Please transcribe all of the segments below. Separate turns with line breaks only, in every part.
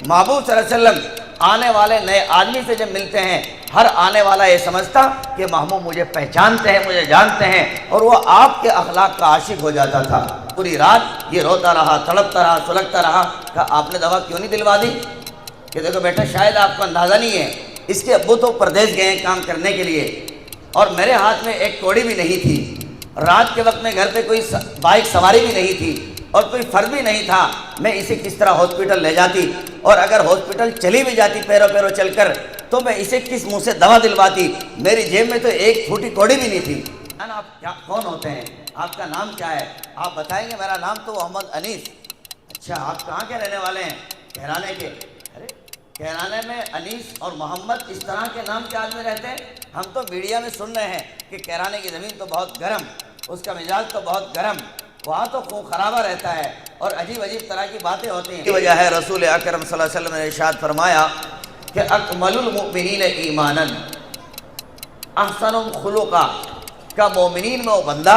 محبوب صلی اللہ علیہ وسلم آنے والے نئے آدمی سے جب ملتے ہیں، ہر آنے والا یہ سمجھتا کہ محبوب مجھے پہچانتے ہیں، مجھے جانتے ہیں، اور وہ آپ کے اخلاق کا عاشق ہو جاتا تھا۔ پوری رات یہ روتا رہا، تڑپتا رہا، سلگتا رہا، کہا آپ نے دوا کیوں نہیں دلوا دی؟ کہ دیکھو بیٹا شاید آپ کو اندازہ نہیں ہے، اس کے ابو تو پردیس گئے ہیں کام کرنے کے لیے، اور میرے ہاتھ میں ایک کوڑی بھی نہیں تھی، رات کے وقت میں گھر پہ کوئی بائک سواری بھی نہیں تھی، اور کوئی فرد بھی نہیں تھا، میں اسے کس طرح ہاسپٹل لے جاتی، اور اگر ہاسپٹل چلی بھی جاتی پیروں چل کر تو میں اسے کس منہ سے دوا دلواتی؟ میری جیب میں تو ایک پھوٹی کوڑی بھی نہیں تھی۔ آپ کون ہوتے ہیں؟ آپ کا نام کیا ہے؟ آپ بتائیں گے میرا نام تو محمد انیس۔ اچھا آپ کہاں کے رہنے والے ہیں؟ کہرانے کے۔ ارے کہرانے میں انیس اور محمد اس طرح کے نام کے آدمی رہتے ہیں؟ ہم تو میڈیا میں سن رہے ہیں کہ کہرانے کی زمین تو بہت گرم، اس کا مزاج تو بہت گرم، وہاں تو خون خرابہ رہتا ہے اور عجیب طرح کی باتیں ہوتی ہیں۔ کی وجہ ہے رسول اکرم صلی اللہ علیہ وسلم نے ارشاد فرمایا کہ اکمل المؤمنین ایمانا احسنهم خلقا، کا مومنین میں وہ بندہ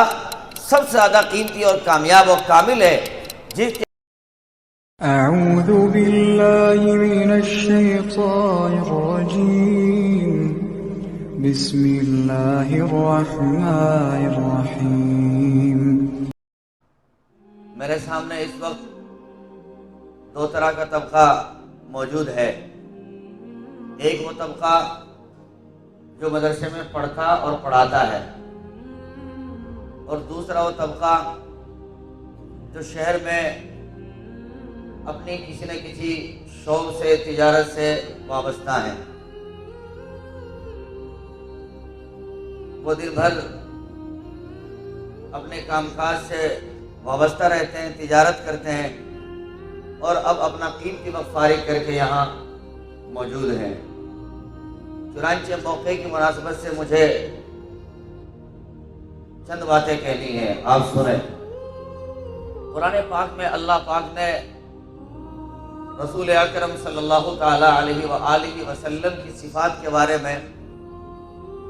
سب سے زیادہ قیمتی اور کامیاب اور کامل ہے جس کے
اعوذ باللہ من الشیطان الرجیم، بسم اللہ الرحمن الرحیم۔
میرے سامنے اس وقت دو طرح کا طبقہ موجود ہے، ایک وہ طبقہ جو مدرسے میں پڑھتا اور پڑھاتا ہے، اور دوسرا وہ طبقہ جو شہر میں اپنی کسی نہ کسی شوق سے، تجارت سے وابستہ ہے۔ وہ دن بھر اپنے کام کاج سے وابستہ رہتے ہیں، تجارت کرتے ہیں، اور اب اپنا قیمتی وقت فارغ کر کے یہاں موجود ہیں۔ چنانچہ موقع کی مناسبت سے مجھے چند باتیں کہنی ہیں، آپ سنیں۔ قرآن پاک میں اللہ پاک نے رسول اکرم صلی اللہ تعالی علیہ وآلہ وسلم کی صفات کے بارے میں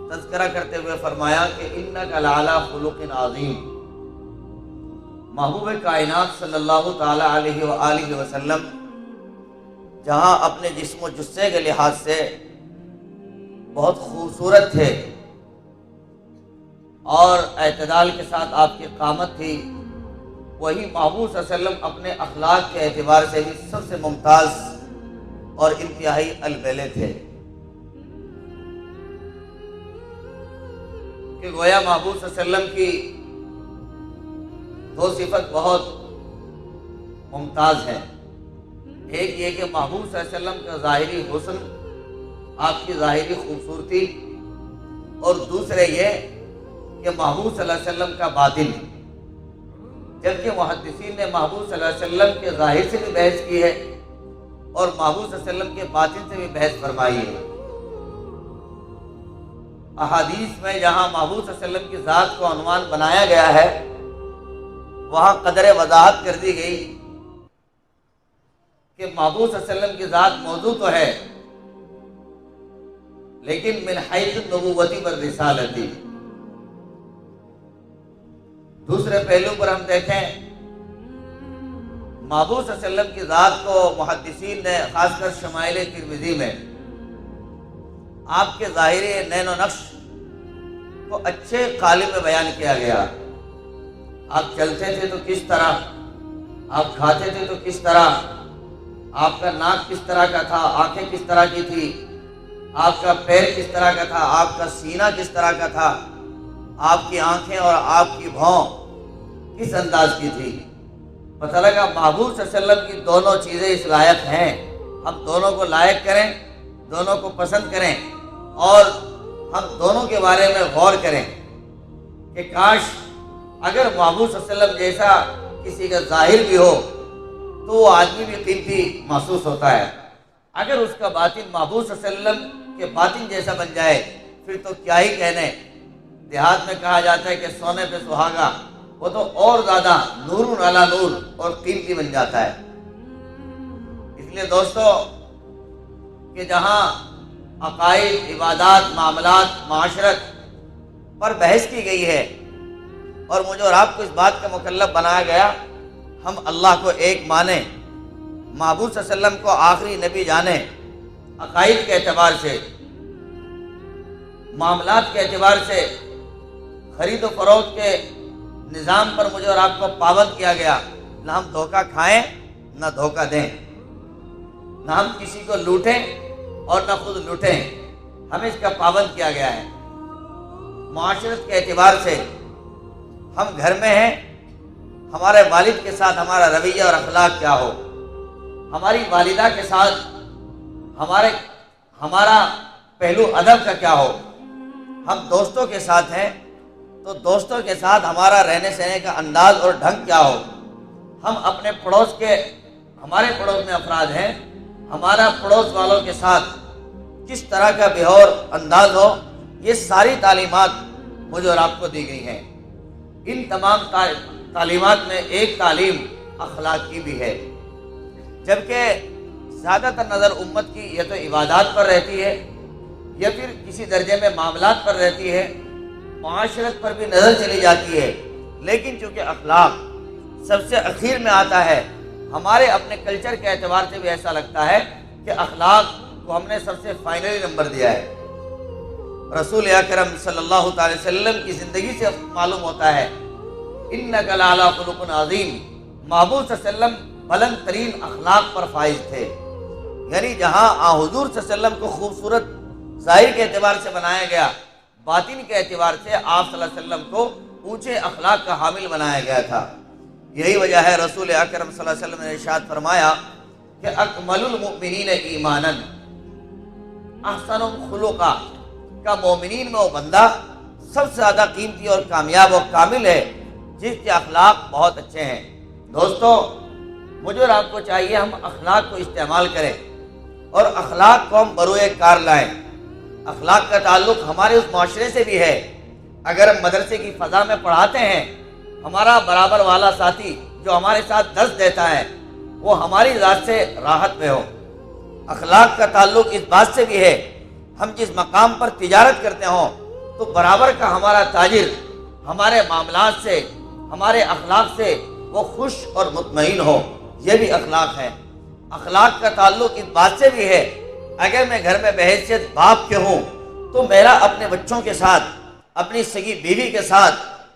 تذکرہ کرتے ہوئے فرمایا کہ انک لعلی خلق عظیم۔ محبوب کائنات صلی اللہ تعالی علیہ وآلہ وسلم جہاں اپنے جسم و جثے کے لحاظ سے بہت خوبصورت تھے اور اعتدال کے ساتھ آپ کی قامت تھی، وہی محبوب صلی اللہ علیہ وسلم اپنے اخلاق کے اعتبار سے بھی سب سے ممتاز اور انتہائی البیلے تھے، کہ گویا محبوب صلی اللہ علیہ وسلم کی دو صفت بہت ممتاز ہیں۔ ایک یہ کہ محبوب صلی اللہ علیہ وسلم کا ظاہری حسن، آپ کی ظاہری خوبصورتی، اور دوسرے یہ کہ محبوب صلی اللہ علیہ وسلم کا باطن، جبکہ محدثین نے محبوب صلی اللہ علیہ وسلم کے ظاہر سے بھی بحث کی ہے اور محبوب صلی اللہ علیہ وسلم کے باطن سے بھی بحث فرمائی ہے۔ احادیث میں جہاں محبوب صلی اللہ علیہ وسلم کی ذات کو عنوان بنایا گیا ہے، وہاں قدر وضاحت کر دی گئی کہ محبوب صلی اللہ علیہ وسلم کی ذات موضوع تو ہے، لیکن من حیث النبوتی والرسالتی۔ دوسرے پہلو پر ہم دیکھیں، محبوب صلی اللہ علیہ وسلم کی ذات کو محدثین نے خاص کر شمائل ترمذی میں آپ کے ظاہری نین و نقش کو اچھے قالب میں بیان کیا گیا۔ آپ چلتے تھے تو کس طرح، آپ کھاتے تھے تو کس طرح، آپ کا ناک کس طرح کا تھا، آنکھیں کس طرح کی تھی، آپ کا پیر کس طرح کا تھا، آپ کا سینہ کس طرح کا تھا، آپ کی آنکھیں اور آپ کی بھون کس انداز کی تھی۔ پتہ لگا محبوب صلی اللہ علیہ وسلم کی دونوں چیزیں اس لائق ہیں، ہم دونوں کو لائق کریں، دونوں کو پسند کریں، اور ہم دونوں کے بارے میں غور کریں کہ کاش اگر محبوب صلی اللہ علیہ وسلم جیسا کسی کا ظاہر بھی ہو تو وہ آدمی بھی قیمتی محسوس ہوتا ہے، اگر اس کا باطن محبوب صلی اللہ علیہ وسلم کے باطن جیسا بن جائے پھر تو کیا ہی کہنے۔ دیہات میں کہا جاتا ہے کہ سونے پہ سہاگا، وہ تو اور زیادہ نور علی نور اور قیمتی بن جاتا ہے۔ اس لیے دوستو کہ جہاں عقائد، عبادات، معاملات، معاشرت پر بحث کی گئی ہے اور مجھے اور آپ کو اس بات کا مکلف بنایا گیا ہم اللہ کو ایک مانیں، محبوب صلی اللہ علیہ وسلم کو آخری نبی جانے، عقائد کے اعتبار سے، معاملات کے اعتبار سے، خرید و فروخت کے نظام پر مجھے اور آپ کو پابند کیا گیا، نہ ہم دھوکہ کھائیں نہ دھوکہ دیں، نہ ہم کسی کو لوٹیں اور نہ خود لوٹیں، ہمیں اس کا پابند کیا گیا ہے۔ معاشرت کے اعتبار سے ہم گھر میں ہیں، ہمارے والد کے ساتھ ہمارا رویہ اور اخلاق کیا ہو، ہماری والدہ کے ساتھ ہمارا پہلو ادب کا کیا ہو، ہم دوستوں کے ساتھ ہیں تو دوستوں کے ساتھ ہمارا رہنے سہنے کا انداز اور ڈھنگ کیا ہو، ہم اپنے ہمارے پڑوس میں افراد ہیں، ہمارا پڑوس والوں کے ساتھ کس طرح کا بیہور انداز ہو، یہ ساری تعلیمات مجھے اور آپ کو دی گئی ہیں۔ ان تمام تعلیمات میں ایک تعلیم اخلاق کی بھی ہے، جبکہ زیادہ تر نظر امت کی یا تو عبادات پر رہتی ہے یا پھر کسی درجے میں معاملات پر رہتی ہے، معاشرت پر بھی نظر چلی جاتی ہے، لیکن چونکہ اخلاق سب سے اخیر میں آتا ہے، ہمارے اپنے کلچر کے اعتبار سے بھی ایسا لگتا ہے کہ اخلاق کو ہم نے سب سے فائنلی نمبر دیا ہے۔ رسول اکرم صلی اللہ تعالی وسلم کی زندگی سے معلوم ہوتا ہے، انک لعلی خلق عظیم، محبوب صلی اللہ علیہ وسلم بلند ترین اخلاق پر فائز تھے، یعنی جہاں حضور صلی اللہ علیہ وسلم کو خوبصورت ظاہر کے اعتبار سے بنایا گیا، باطن کے اعتبار سے آپ صلی اللہ علیہ وسلم کو اونچے اخلاق کا حامل بنایا گیا تھا۔ یہی وجہ ہے رسول اکرم صلی اللہ علیہ وسلم نے ارشاد فرمایا کہ اکمل المؤمنین ایمانا احسنهم خلقا، کا مومنین میں وہ بندہ سب سے زیادہ قیمتی اور کامیاب و کامل ہے جس کے اخلاق بہت اچھے ہیں۔ دوستو، مجھے اور آپ کو چاہیے ہم اخلاق کو استعمال کریں اور اخلاق کو ہم بروئے کار لائیں۔ اخلاق کا تعلق ہمارے اس معاشرے سے بھی ہے۔ اگر ہم مدرسے کی فضا میں پڑھاتے ہیں، ہمارا برابر والا ساتھی جو ہمارے ساتھ درس دیتا ہے وہ ہماری ذات سے راحت میں ہو۔ اخلاق کا تعلق اس بات سے بھی ہے، ہم جس مقام پر تجارت کرتے ہوں تو برابر کا ہمارا تاجر ہمارے معاملات سے، ہمارے اخلاق سے وہ خوش اور مطمئن ہو، یہ بھی اخلاق ہے۔ اخلاق کا تعلق اس بات سے بھی ہے، اگر میں گھر میں بحیثیت باپ کے ہوں تو میرا اپنے بچوں کے ساتھ، اپنی سگی بیوی کے ساتھ،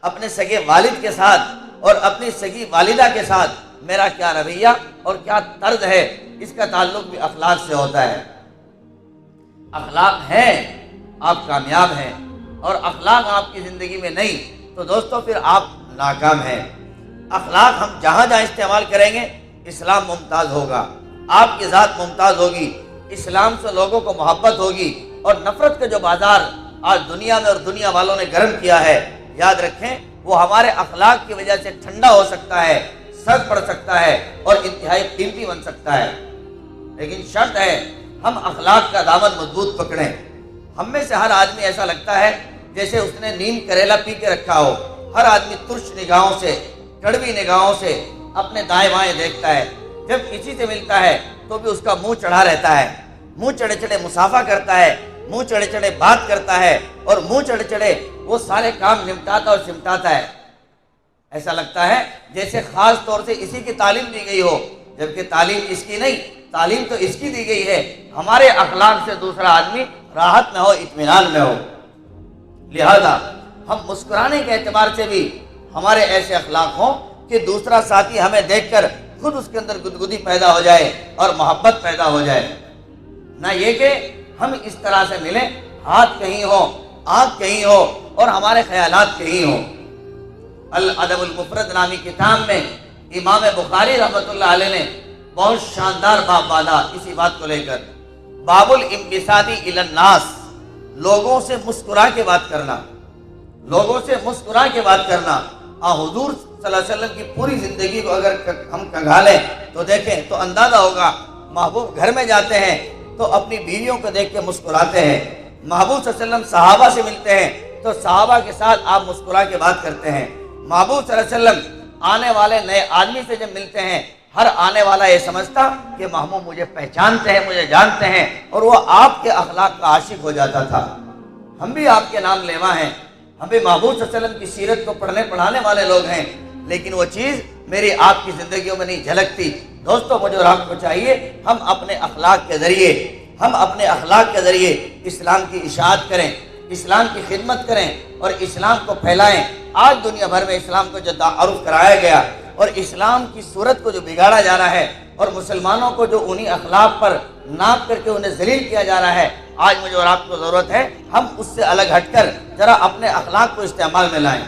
اپنے سگے والد کے ساتھ اور اپنی سگی والدہ کے ساتھ میرا کیا رویہ اور کیا طرز ہے، اس کا تعلق بھی اخلاق سے ہوتا ہے۔ اخلاق ہیں آپ کامیاب ہیں، اور اخلاق آپ کی زندگی میں نہیں تو دوستو پھر آپ ناکام ہیں۔ اخلاق ہم جہاں جہاں استعمال کریں گے اسلام ممتاز ہوگا، آپ کی ذات ممتاز ہوگی، اسلام سے لوگوں کو محبت ہوگی، اور نفرت کا جو بازار آج دنیا میں اور دنیا والوں نے گرم کیا ہے، یاد رکھیں وہ ہمارے اخلاق کی وجہ سے ٹھنڈا ہو سکتا ہے، سر پڑ سکتا ہے اور انتہائی قیمتی بن سکتا ہے۔ لیکن شرط ہے ہم اخلاق کا دامن مضبوط پکڑیں۔ ہم میں سے ہر آدمی ایسا لگتا ہے جیسے اس نے نیم کریلا پی کے رکھا ہو، ہر آدمی ترش نگاہوں سے، کڑوی نگاہوں سے اپنے دائیں بائیں دیکھتا ہے، جب کسی سے ملتا ہے تو بھی اس کا منہ چڑھا رہتا ہے، منہ چڑھے چڑھے مسافہ کرتا ہے، منہ چڑھے چڑھے بات کرتا ہے، اور منہ چڑھے چڑھے وہ سارے کام نمٹاتا اور سمٹاتا ہے۔ ایسا لگتا ہے جیسے خاص طور سے اسی کی تعلیم دی گئی ہو، جبکہ تعلیم اس کی نہیں، تعلیم تو اس کی دی گئی ہے ہمارے اخلاق سے دوسرا آدمی راحت میں ہو، اطمینان میں ہو۔ لہذا ہم مسکرانے کے اعتبار سے بھی ہمارے ایسے اخلاق ہوں کہ دوسرا ساتھی ہمیں دیکھ کر خود اس کے اندر گدگدی پیدا ہو جائے اور محبت پیدا ہو جائے، نہ یہ کہ ہم اس طرح سے ملیں ہاتھ کہیں ہو، آنکھ کہیں ہو اور ہمارے خیالات کہیں ہوں۔ الادب المفرد نامی کتاب میں امام بخاری رحمۃ اللہ علیہ نے بہت شاندار باب باندھا اسی بات کو لے کر، باب الانبساطی الی الناس، لوگوں سے مسکرا کے بات کرنا، لوگوں سے مسکرا کے بات کرنا۔ حضور صلی اللہ علیہ وسلم کی پوری زندگی کو اگر ہم کنگھالیں تو دیکھیں تو اندازہ ہوگا، محبوب گھر میں جاتے ہیں تو اپنی بیویوں کو دیکھ کے مسکراتے ہیں، محبوب صلی اللہ علیہ وسلم صحابہ سے ملتے ہیں تو صحابہ کے ساتھ آپ مسکرا کے بات کرتے ہیں، محبوب صلی اللہ علیہ وسلم آنے والے نئے آدمی سے جب ملتے ہیں ہر آنے والا یہ سمجھتا کہ محمود مجھے پہچانتے ہیں، مجھے جانتے ہیں، اور وہ آپ کے اخلاق کا عاشق ہو جاتا تھا۔ ہم بھی آپ کے نام لیوا ہیں، ہم بھی محبوب صلی اللہ علیہ وسلم کی سیرت کو پڑھنے پڑھانے والے لوگ ہیں، لیکن وہ چیز میری آپ کی زندگیوں میں نہیں جھلکتی، دوستوں مجھے اور آپ کو چاہیے ہم اپنے اخلاق کے ذریعے اسلام کی اشاعت کریں، اسلام کی خدمت کریں اور اسلام کو پھیلائیں۔ آج دنیا بھر میں اسلام کو جو تعارف کرایا گیا اور اسلام کی صورت کو جو بگاڑا جا رہا ہے اور مسلمانوں کو جو انہی اخلاق پر ناپ کر کے انہیں ذلیل کیا جا رہا ہے، آج مجھے اور آپ کو ضرورت ہے ہم اس سے الگ ہٹ کر ذرا اپنے اخلاق کو استعمال میں لائیں۔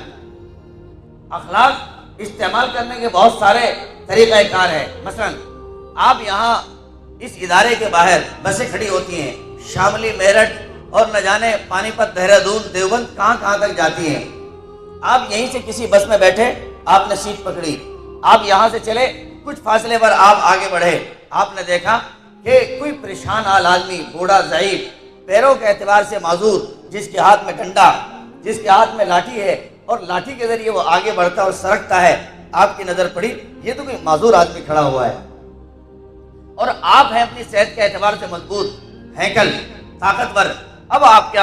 اخلاق استعمال کرنے کے بہت سارے طریقہ کار ہیں۔ مثلا آپ یہاں اس ادارے کے باہر بسیں کھڑی ہوتی ہیں، شاملی، میرٹھ اور نہ جانے پانی پت، دہرادون، دیوبند، کہاں تک جاتی ہیں۔ آپ یہیں سے کسی بس میں بیٹھے، آپ نے سیٹ پکڑی، آپ یہاں سے چلے، کچھ فاصلے پر آپ آگے بڑھے، آپ نے دیکھا کہ کوئی پریشان حال آدمی، بوڑھا، ضعیف، پیروں کے اعتبار سے معذور، جس کے ہاتھ میں ڈنڈا، جس کے ہاتھ میں لاٹھی ہے اور لاٹھی کے ذریعے وہ آگے بڑھتا اور سرکتا ہے، آپ کی نظر پڑی، یہ تو کوئی معذور آدمی کھڑا ہوا ہے اور آپ ہیں اپنی صحت کے اعتبار سے مضبوط، ہیکل، طاقتور۔ اب آپ کا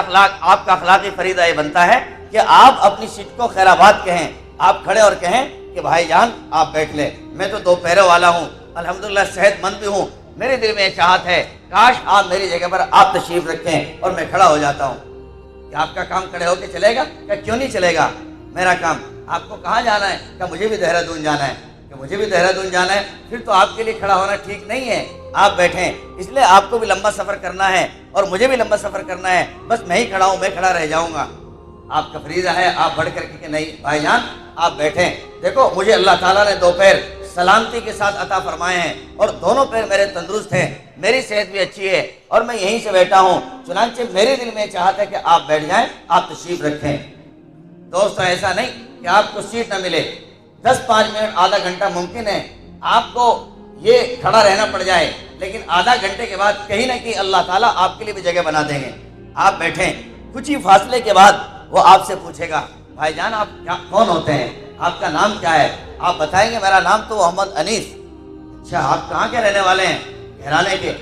اخلاقی فریضہ یہ بنتا ہے کہ آپ اپنی سیٹ کو خیر آباد کہیں، آپ کھڑے اور کہیں کہ بھائی جان آپ بیٹھ لیں، میں تو 2 پیروں والا ہوں، الحمدللہ صحت مند بھی ہوں، میرے دل میں یہ چاہت ہے کاش آپ میری جگہ پر آپ تشریف رکھیں اور میں کھڑا ہو جاتا ہوں۔ کیا آپ کا کام کھڑے ہو کے چلے گا؟ کیا کیوں نہیں چلے گا؟ میرا کام، آپ کو کہاں جانا ہے؟ کہ مجھے بھی دہرادون جانا ہے، کہ مجھے بھی دہرادون جانا ہے، پھر تو آپ کے لیے کھڑا ہونا ٹھیک نہیں ہے، آپ بیٹھیں، اس لیے آپ کو بھی لمبا سفر کرنا ہے اور مجھے بھی لمبا سفر کرنا ہے، بس میں ہی کھڑا ہوں، میں کھڑا رہ جاؤں گا۔ آپ کا فریضہ ہے آپ بڑھ کر کے کہ نہیں بھائی جان آپ بیٹھیں، دیکھو مجھے اللہ تعالیٰ نے 2 پیر سلامتی کے ساتھ عطا فرمائے ہیں اور دونوں پیر میرے تندرست ہیں، میری صحت بھی اچھی ہے اور میں یہیں سے بیٹھا ہوں، چنانچہ میرے دل میں چاہتا ہے کہ آپ بیٹھ جائیں، آپ تشریف رکھیں۔ دوستو ایسا نہیں کہ آپ کو سیٹ نہ ملے، 10-5 منٹ، آدھا گھنٹہ ممکن ہے آپ کو یہ کھڑا رہنا پڑ جائے، لیکن آدھا گھنٹے کے بعد کہیں نہ کہیں اللہ تعالیٰ آپ کے لیے بھی جگہ بنا دیں گے۔ آپ بیٹھیں، کچھ ہی فاصلے کے بعد وہ آپ سے پوچھے گا بھائی جان آپ کون ہوتے ہیں، آپ کا نام کیا ہے؟ آپ بتائیں گے میرا نام تو محمد انیس۔ اچھا آپ کہاں کے رہنے والے ہیں؟ کہرانے کے۔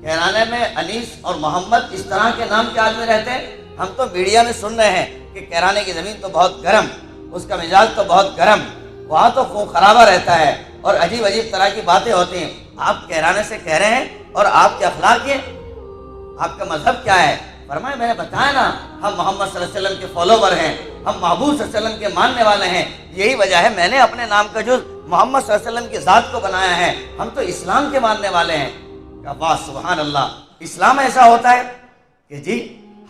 کہرانے میں انیس اور محمد اس طرح کے نام کے آدمی رہتے ہیں؟ ہم تو میڈیا میں سن رہے ہیں کہ کہرانے کی زمین تو بہت گرم، اس کا مزاج تو بہت گرم، وہاں تو خون خرابہ رہتا ہے اور عجیب طرح کی باتیں ہوتی ہیں۔ آپ کہرانے سے کہہ رہے ہیں اور آپ کے اخلاق یہ، آپ کا مذہب کیا ہے؟ فرمایا میں نے بتایا نا ہم محمد صلی اللہ علیہ وسلم کے فالوور ہیں، ہم محبوب صلی اللہ علیہ وسلم کے ماننے والے ہیں، یہی وجہ ہے میں نے اپنے نام کا جز محمد صلی اللہ علیہ وسلم کی ذات کو بنایا ہے، ہم تو اسلام کے ماننے والے ہیں۔ کہا واہ سبحان اللہ، اسلام ایسا ہوتا ہے؟ کہ جی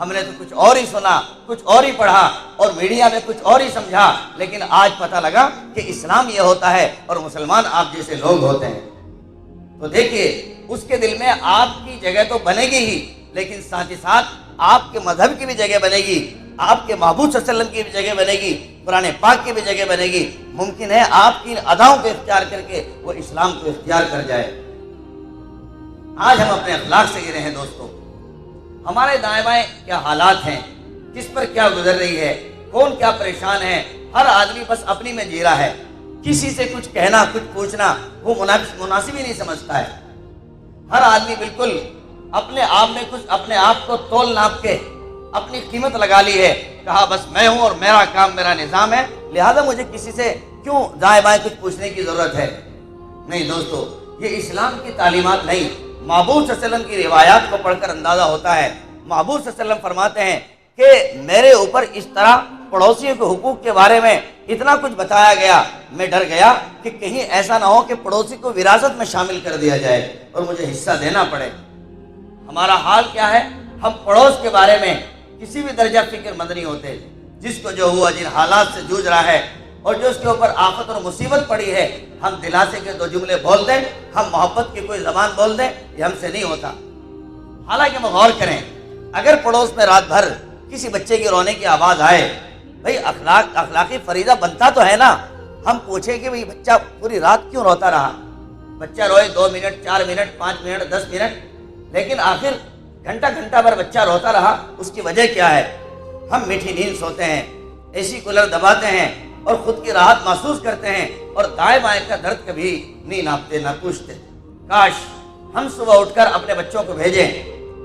ہم نے تو کچھ اور ہی سنا، کچھ اور ہی پڑھا اور میڈیا میں کچھ اور ہی سمجھا، لیکن آج پتہ لگا کہ اسلام یہ ہوتا ہے اور مسلمان آپ جیسے لوگ ہوتے ہیں۔ تو دیکھیے اس کے دل میں آپ کی جگہ تو بنے گی ہی، لیکن ساتھ ہی ساتھ آپ کے مذہب کی بھی جگہ بنے گی، آپ کے محبوب صلی اللہ علیہ وسلم کی بھی جگہ بنے گی، قرآن پاک کی بھی جگہ بنے گی۔ ممکن ہے آپ کی اداؤں کو اختیار کر کے وہ اسلام کو اختیار کر جائے۔ آج ہم اپنے اخلاق سے گرے ہیں دوستو، ہمارے دائیں بائیں کیا حالات ہیں، کس پر کیا گزر رہی ہے، کون کیا پریشان ہے، ہر آدمی بس اپنی میں جی رہا ہے، کسی سے کچھ کہنا کچھ پوچھنا وہ مناسب ہی نہیں سمجھتا ہے۔ ہر آدمی بالکل اپنے آپ میں کچھ اپنے آپ کو تول ناپ کے اپنی قیمت لگا لی ہے، کہا بس میں ہوں اور میرا کام میرا نظام ہے، لہذا مجھے کسی سے کیوں دائیں بائیں کچھ پوچھنے کی ضرورت ہے۔ نہیں دوستو، یہ اسلام کی تعلیمات نہیں، محبوب صلی اللہ علیہ وسلم کی روایات کو پڑھ کر اندازہ ہوتا ہے۔ محبوب صلی اللہ علیہ وسلم فرماتے ہیں کہ میرے اوپر اس طرح پڑوسیوں کے حقوق کے بارے میں اتنا کچھ بتایا گیا، میں ڈر گیا کہ کہیں ایسا نہ ہو کہ پڑوسی کو وراثت میں شامل کر دیا جائے اور مجھے حصہ دینا پڑے۔ ہمارا حال کیا ہے؟ ہم پڑوس کے بارے میں کسی بھی درجہ فکر مند نہیں ہوتے۔ جس کو جو ہوا، جن حالات سے جوجھ رہا ہے اور جو اس کے اوپر آفت اور مصیبت پڑی ہے، ہم دلاسے کے 2 جملے بول دیں، ہم محبت کی کوئی زبان بول دیں، یہ ہم سے نہیں ہوتا۔ حالانکہ ہم غور کریں، اگر پڑوس میں رات بھر کسی بچے کی رونے کی آواز آئے، بھئی اخلاقی فریضہ بنتا تو ہے نا، ہم پوچھیں کہ بھئی بچہ پوری رات کیوں روتا رہا؟ بچہ روئے 2 منٹ 4 منٹ 5 منٹ 10 منٹ، لیکن آخر گھنٹہ بھر بچہ روتا رہا، اس کی وجہ کیا ہے؟ ہم میٹھی نیند سوتے ہیں، اے سی کولر دباتے ہیں اور خود کی راحت محسوس کرتے ہیں اور دائیں بائیں کا درد کبھی نہیں ناپتے نہ پوچھتے۔ کاش ہم صبح اٹھ کر اپنے بچوں کو بھیجیں،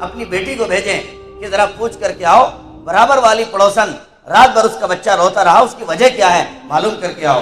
اپنی بیٹی کو بھیجیں کہ ذرا پوچھ کر کے آؤ، برابر والی پڑوسن رات بھر اس کا بچہ روتا رہا، اس کی وجہ کیا ہے معلوم کر کے آؤ۔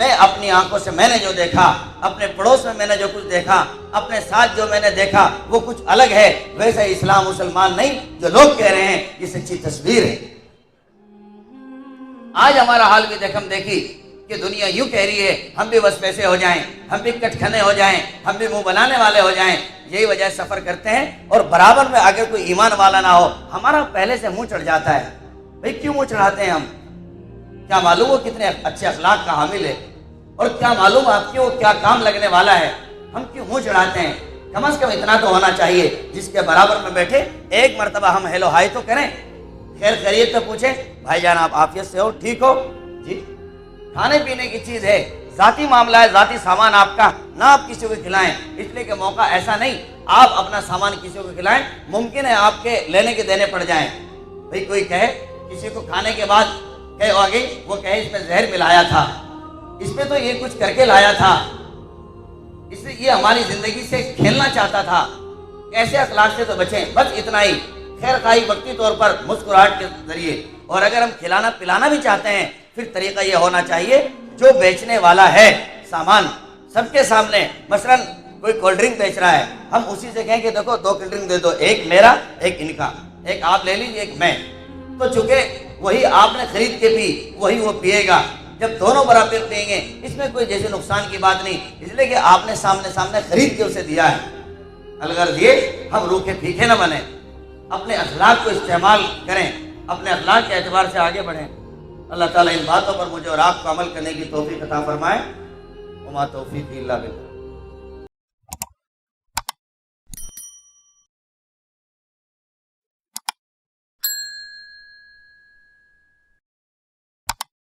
میں اپنی آنکھوں سے میں نے جو دیکھا، اپنے پڑوس میں نے جو کچھ دیکھا، اپنے ساتھ جو میں نے دیکھا وہ کچھ الگ ہے، ویسا اسلام مسلمان نہیں جو لوگ کہہ رہے ہیں یہ سچی تصویر ہے۔ آج ہمارا حال بھی دیکھم دیکھی کہ دنیا یوں کہہ رہی ہے ہم بھی بس پیسے ہو جائیں، ہم بھی کٹ کھنے ہو جائیں، ہم بھی منہ بنانے والے ہو جائیں۔ یہی وجہ سفر کرتے ہیں اور برابر میں اگر کوئی ایمان والا نہ ہو ہمارا پہلے سے منہ چڑھ جاتا ہے۔ بھئی کیوں منہ چڑھاتے ہیں ہم؟ کیا معلوم وہ کتنے اچھے اخلاق کا حامل ہے، اور کیا معلوم آپ کو کیا کام لگنے والا ہے، ہم کیوں منہ چڑھاتے ہیں؟ کم از کم اتنا تو ہونا چاہیے جس کے برابر میں بیٹھے ایک مرتبہ ہم ہیلو ہائی تو کریں، خیر خیریت تو پوچھیں، بھائی جان آپ عافیت سے ہو، ٹھیک ہو جی؟ کھانے پینے کی چیز ہے، ذاتی معاملہ ہے، ذاتی سامان آپ کا، نہ آپ کسی کو کھلائیں، اس لیے کہ موقع ایسا نہیں آپ اپنا سامان کسی کو کھلائیں، ممکن ہے آپ کے لینے کے دینے پڑ جائیں۔ بھئی کوئی کہے کسی کو کھانے کے بعد کہے آگے وہ کہے اس میں زہر ملایا تھا، اس میں تو یہ کچھ کر کے لایا تھا، اس سے یہ ہماری زندگی سے کھیلنا چاہتا تھا، ایسے اخلاق سے تو بچیں۔ بس اتنا ہی، خیر خواہی وقتی طور پر مسکراہٹ کے ذریعے، اور اگر ہم کھلانا پلانا بھی چاہتے ہیں پھر طریقہ یہ ہونا چاہیے جو بیچنے والا ہے سامان سب کے سامنے، مثلا کوئی کولڈ ڈرنک بیچ رہا ہے، ہم اسی سے کہیں کہ دیکھو 2 کولڈ ڈرنک دے دو، ایک میرا ایک ان کا، ایک آپ لے لیجیے ایک میں، تو چونکہ وہی آپ نے خرید کے پی وہی وہ پیے گا، جب دونوں برابر پئیں گے اس میں کوئی جیسے نقصان کی بات نہیں، اس لیے کہ آپ نے سامنے خرید کے اسے دیا ہے۔ الغرض یہ ہم روکھے پھیکے نہ بنیں، اپنے اخلاق کو استعمال کریں، اپنے اخلاق کے اعتبار سے آگے بڑھیں۔ اللہ تعالیٰ ان باتوں پر مجھے اور آپ کو عمل کرنے کی توفیق عطا فرمائے۔ وما توفیقی الا باللہ۔